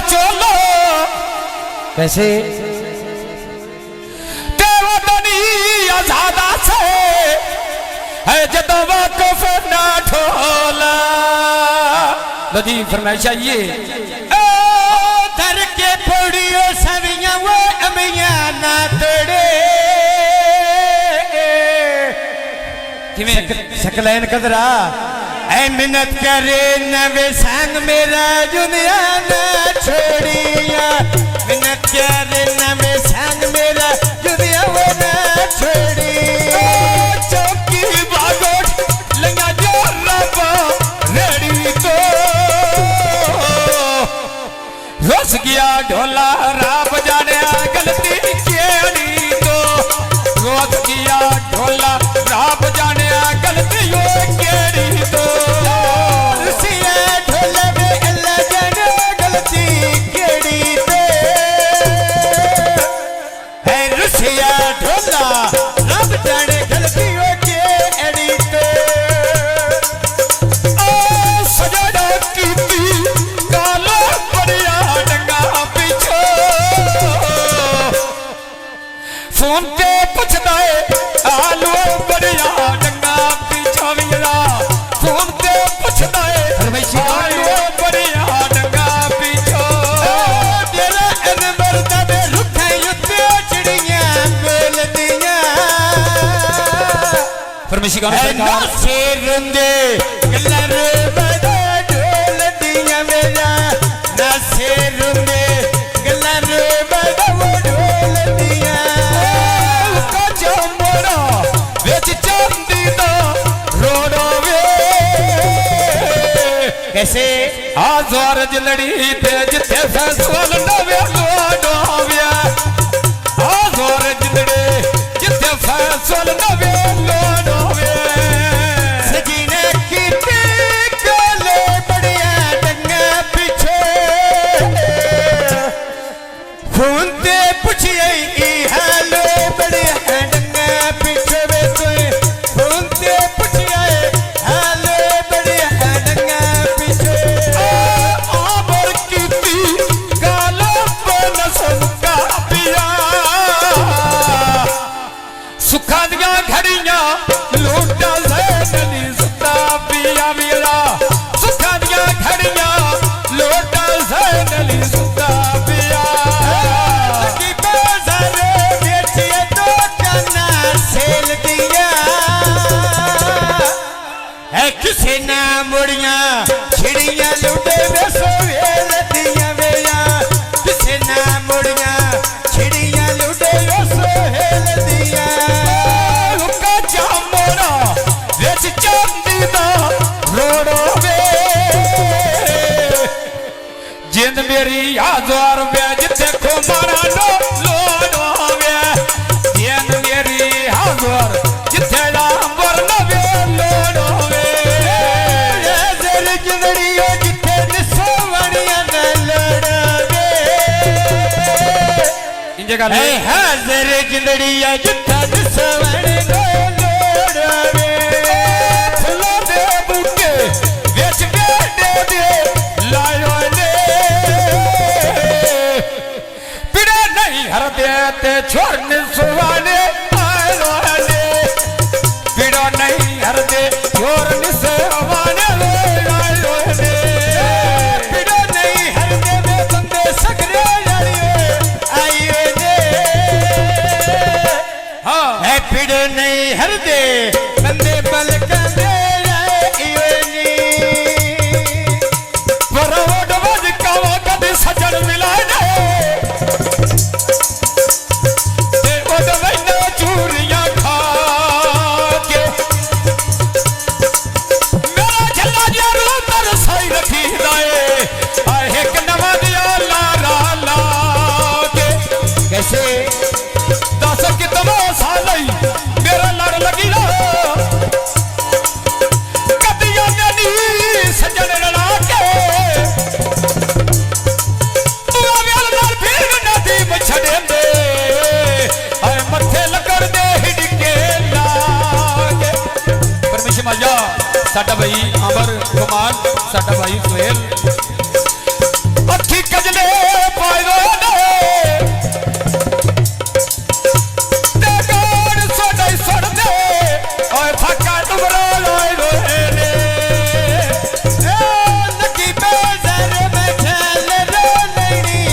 चोलो कैसे देवदनी आजादा से है जदों वाकफ ना ठोला। लो जी फरमाइश आइए धर के फोड़ियो सवियां वो अमियां ना तोड़े सकलैन कदरा ऐ मिन्नत करे नवे संग मेरा दुनिया ना छोड़िया मिन्नत करे नवे संग मेरा दुनिया वो ना छोड़ी चौकी बागोट लंगा जो रबा रेडी तो रोस गया ढोला राब जाने गलती केड़ी तो रोस गया ढोला राब जाने गलती यो केड़ी तो रुसिया ढोला वे अल्लाह जाने गलती केड़ी तो है रुसिया ढोला रब जाने गलती हो केड़ी तो सजड़ा कीती काला बढ़िया डंगा पिछो फोन पे पुछदा है आलू बढ़िया डंगा पिछो विला फोन पे पुछदा है आलू बढ़िया डंगा पिछो तेरा अनवर दबे रुखे युद्धे चिड़ियां बोलदियां फरमाइशी गाना है ना सरकार शेरुंदे गलर बदा ढोलदियां मेरा ना शेरुंदे गलर बदा वो ढोलदियां काचा मोरा विच चांदी दा रोड़ा वे कैसे आज़ार जलड़ी ते जिथे फैसल नवे लोड़ा वे आज़ार जलड़े जिथे फैसल नवे लोड़ा वे सजीने की काले बढ़िया डंगा पीछे फोन ते पूछिए हालो बढ़िया डंगा पीछे वे तोए फोन ते पूछिए हालो बढ़िया डंगा पीछे आबर कीती काला बनसन का पिया सुखा दिया घड़ियां लूटा ज़ैनली सुता पिया मेरा सुखा दिया घड़ियां लूटा ज़ैनली सुता पिया की बाजार बेचिए तो कना सेल दिया है किसे ना मुड़िया छिड़िया लुटे वे सोवेल दिया वेया किसे ना मुड़िया छिड़िया लुटे वे सोहेल दिया काचा मोरा विच चांदी दा रोड़ा वे जिंद मेरी आज़ार वे जिथे खुमारा नो लोड़ा वे जिंद मेरी आज़ार जिथे डांबर नवे लोड़ा वे जर जिंदड़ियो जिथे निसवणिया न लड़ावे इन जगह है हाजर जिंदड़िया जिथे निसवण न लड़ावे फुलों दे बूटे विच गेडे दे लायो ने पिड़े नहीं हरदे ते छोड़ने सुवाने आयो ने पिड़ो नहीं हरदे छोड़ने सुवाने आयो ने पिड़ो नहीं हरदे में बंदे सकरे लड़िए आइए ने हाँ है पिड़ो नहीं हरदे बंदे बलका दे आइए नी बरोड वज कावा कदे सजन मिलाने ते ओड वैना चूरियां खा के मेरा झल्ला जरू तर साई रखी दाए आए एक नवा दिया लारा ला के कैसे दस कितना साल मेरा लड़ लगी ला कदिया नहीं सजन लड़ा के बुआ वेल नाल फिर नदी मछड़े दे आए मथे लगड़ दे हिड़के लागे परमेश्वर माया साडा भाई अमर कुमार साडा भाई सुहेल अखी कजले पायो ने ते गाड़ सोडे सोड़ दे ओए फक्का डुबरा लोए लोए ने लगी बेज़र में खेल रो नैनी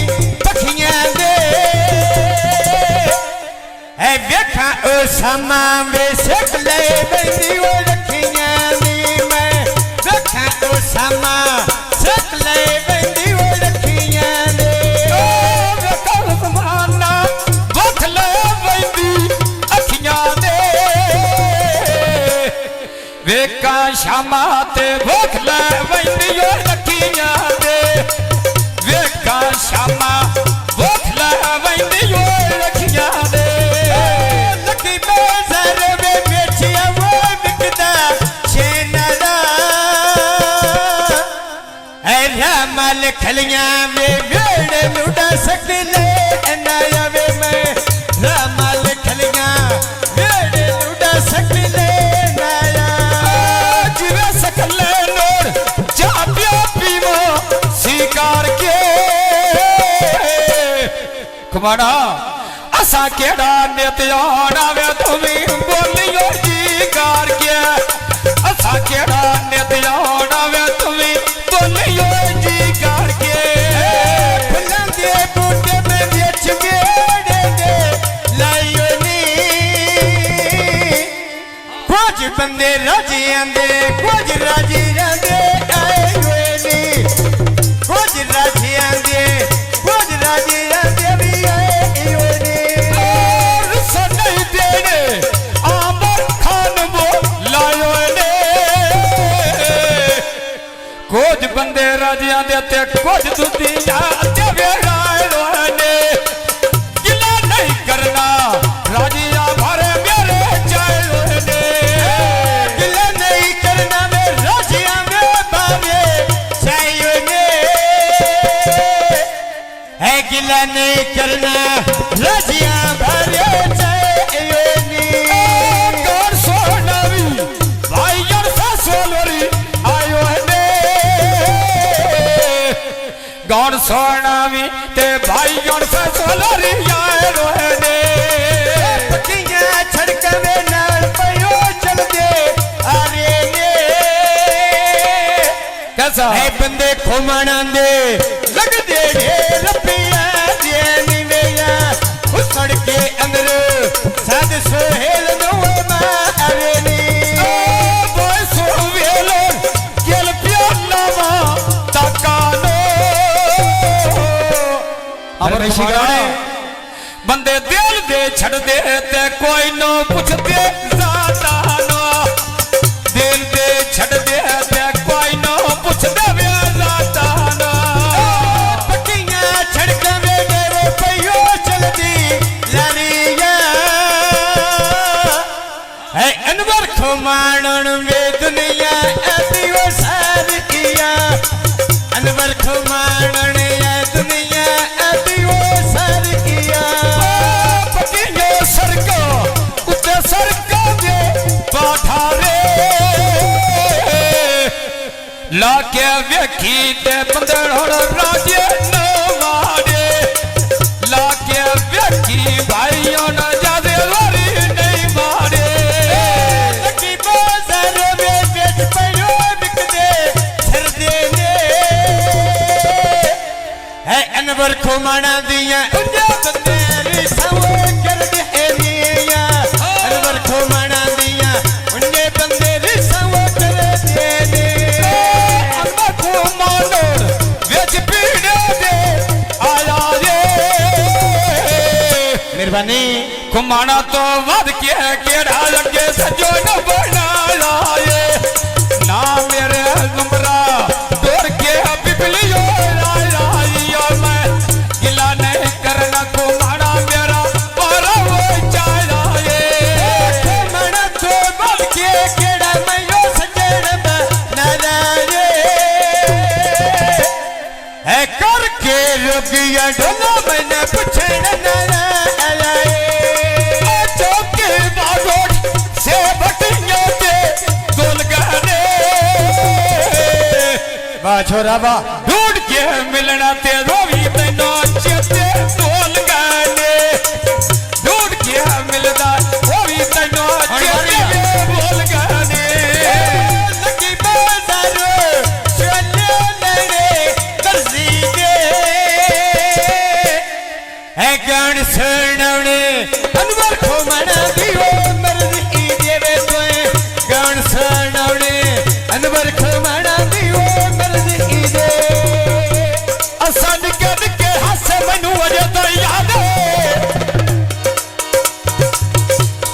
पखियां दे वेखा ओ समा वे सकले बंदी वो रखियां दी मैं वेखा ओ समा सकले बंदी वो रखियां दे वेखा समाना बखले बंदी अखियां दे वेखा शामा ते बखले बंदी अखियां दे वेखा शामा बखले बंदी अखियां दे लगी बेज़र में बेचिया वो बिकदा शेनरा रामल खलियां में भेड़ लुटा सकले नाया वे मैं रामल खलियां भेड़ लुटा सकले नाया जिवे सकले नोर जा पिया पीवो शिकार के कुमारा असा केड़ा नित आना वे तुमी बोलियो जी कार के असा केड़ा नित आना वे तुमी बोलियो जी कार के फुल्लां दे बूटे में बेच गेड़े दे लायो नी कुछ बंदे राजी आंदे कुछ राजी आंदे आए हुए नी कुछ राजी आंदे कुछ राजी आंदे भी आए हुए नी और सनई देने आमर खान वो लायो ने कुछ बंदे राजियां दे ते कुछ दुनिया ते वेरालो ने गिला नहीं करना राजियां भरे मेरे चालो ने गिला नहीं करना में राजिया में बावे चाहिए ने है गिला नहीं करना राजिया भरे चाहिए नी गौर सोनावी भाई और ससुरी आयो ने गौर सोनावी ते भाई और ससुरी आयो ने पखियां छड़कवे नाल पयो चल दे आरे ने कैसा है बंदे घुमण दे लगदे ढेर पिया दे नी वेया उछड़ के अंदर साध सोहेल नो मां आवे नी बोय सोवेलो गेल प्यालावा तकानो अमर शिगाने बंदे दिल दे छड़ दे ते कोई नो पुछदे जाता नो दिल दे छड़ दे ते कोई नो पुछदे वे जाता नो पखियां छड़कवे डेरे पयो चलदी लारिया है अनवर खुमाणन वे दुनिया ऐसी वो सारी किया अनवर खुमाणन ये दुनिया ऐसी वो सारी किया पतियो सरको उते सरको दे पाठारे लाके वेखी ते बंदर होड़ राजे न मारे लाके वेखी भाइयों न जादे वारी नहीं मारे लगी बाजार में बेच पयो बिकदे छरदे ने है अनवर खुमाणा दिया उन्या बंदे रिसाव कर दे रिया अनवर खुमाणा दिया उन्ने बंदे रिसाव कर दे ने अम्मा को मानोर वेच पीड़े दे आया रे मेहरबानी कुमाना तो वध के केड़ा लगे सजो न बनाया ये ना मेरे गुमरा दौड़ के बिबलियो लाया मैं गिला नहीं करना कुमाना मेरा पारा वो चाया ये खुमाणा तो बल के केड़ा मयो सजण बनाया रे है करके रुगिया ढोला मैंने पुछण ना आए चौके बागोट से बटियों के दुल गहने वाह वाह छोरा वाह। ढूंढ के मिलना ते रोवी तैनो चेते तोल गाने ढूंढ के मिलदा रोवी तैनो चेते बोल गाने लगी बाजार चले लड़े दर्जी दे है गान सुनाने अनवर को मना दियो मर्जी देवे तोए गान सुनाने अनवर को मना दियो मर्जी दे असन कद के हस मनु अजे तो याद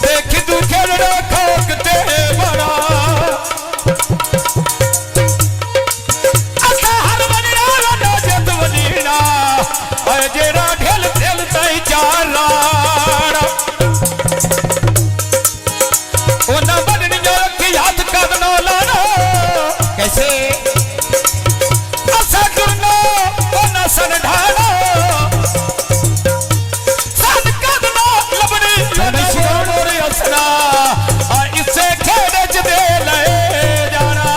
देख तू खेलड़ा खोकते बड़ा असा हर वनीना रो जत वनीना अय जेरा ढेल ढेल तई चारा ओ ना बननी जो की याद करनो लाना कैसे असा करनो ओ ना सन ढाना सन करनो लबनी जो रे असना आ इससे खेड़े च दे ले जाना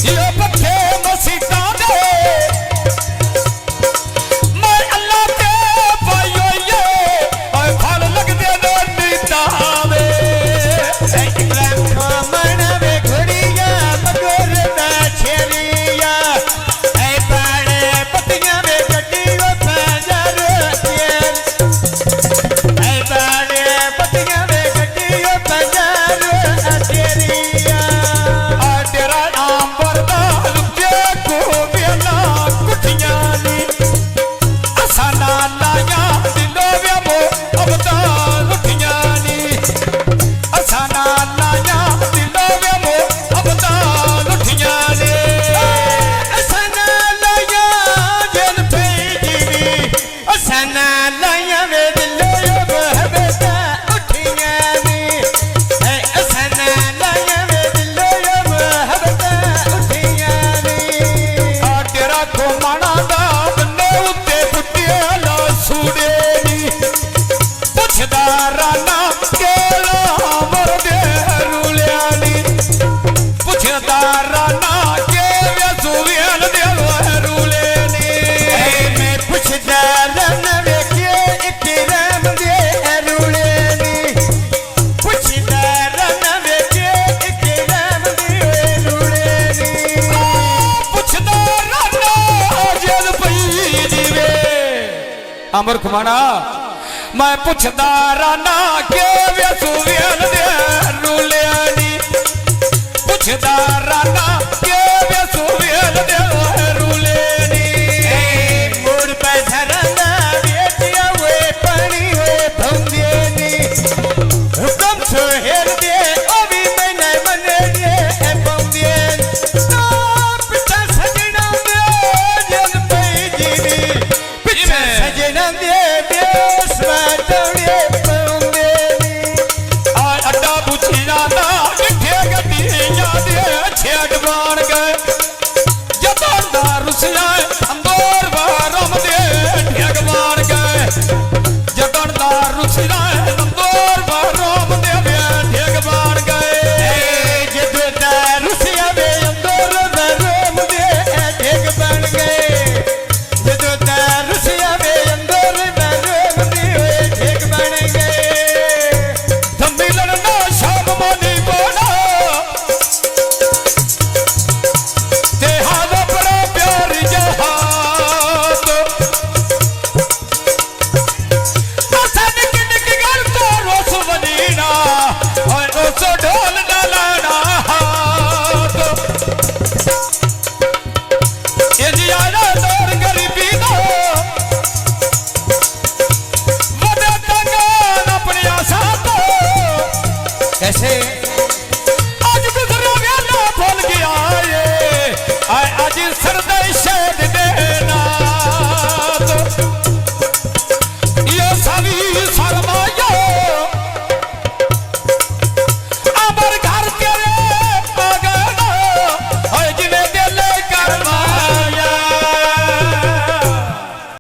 ये पखे मसीता दे मैं अल्लाह के पायो ये और फल लग दे दो नीता वे इकराम को मनावे घोड़िया मगोर ना छेरिया ऐ पाड़े पतियां में गड्डियों पंजर तेर ऐ पाड़े पतियां में गड्डियों पंजर तेरिया आ तेरा नाम बरदार के को बेला कुठियां नी असाना लाया दिलो वे मो अबदा लुठियां नी असाना लाया दिलो वे मो अबदा लुठियां नी असना लाया जन पे जीवी असना लाया वे दिलो मोहब्बता उठियां नी ऐ असना लाया वे दिलो मोहब्बता उठियां नी आ तेरा को माना दा बन्ने उत्ते फुटिया ला सूडे नी पुछदा राना केला मर दे रुलिया नी पुछदा राना के वे सुवियल दे रुले नी ऐ मैं पुछदा रन वे के इकराम दे रुले नी पुछदा रन वे के इकराम दे रुले नी पुछदा राना जेल पई जीवे अमर कुमारा मैं पुछदा राना के वे सुवियल दे रुलिया नी पुछदा राना के वे सुवियल दे रुले नी मोर पे धरना बेटिया वे पानी वे भंगे नी हुकम सोहेल दे ओ भी मैंने मने दे ए भंगे तो पिता सजना दे जन पे जीवी पिता सजना दे बेस वाटोड़े भंगे नी आ अड्डा बुझी जाना डिठे गड्डियां दे छेड़ बन गए जतन दा रुसिया अंदर बारम दे ढेग बन गए जतन दा रुसिया अंदर बारम दे ढेग बन गए जदो दारुसिया वे अंदर बरोम दे ढेग बन गए जदो दारुसिया वे अंदर बरोम दे ढेग बन गए धम्मिलन ना शाम मानी बोला ते हाथ बड़ा प्यार जहाद असन किनक गल तो रोस वनीना और उस ढोल डालाना हाथ ये जियाना दौर गरीबी दा वदे तंगान अपनी आशा तो कैसे आज गुजरा वेला भूल गया ये आय आज सरदे शेद देना ये सभी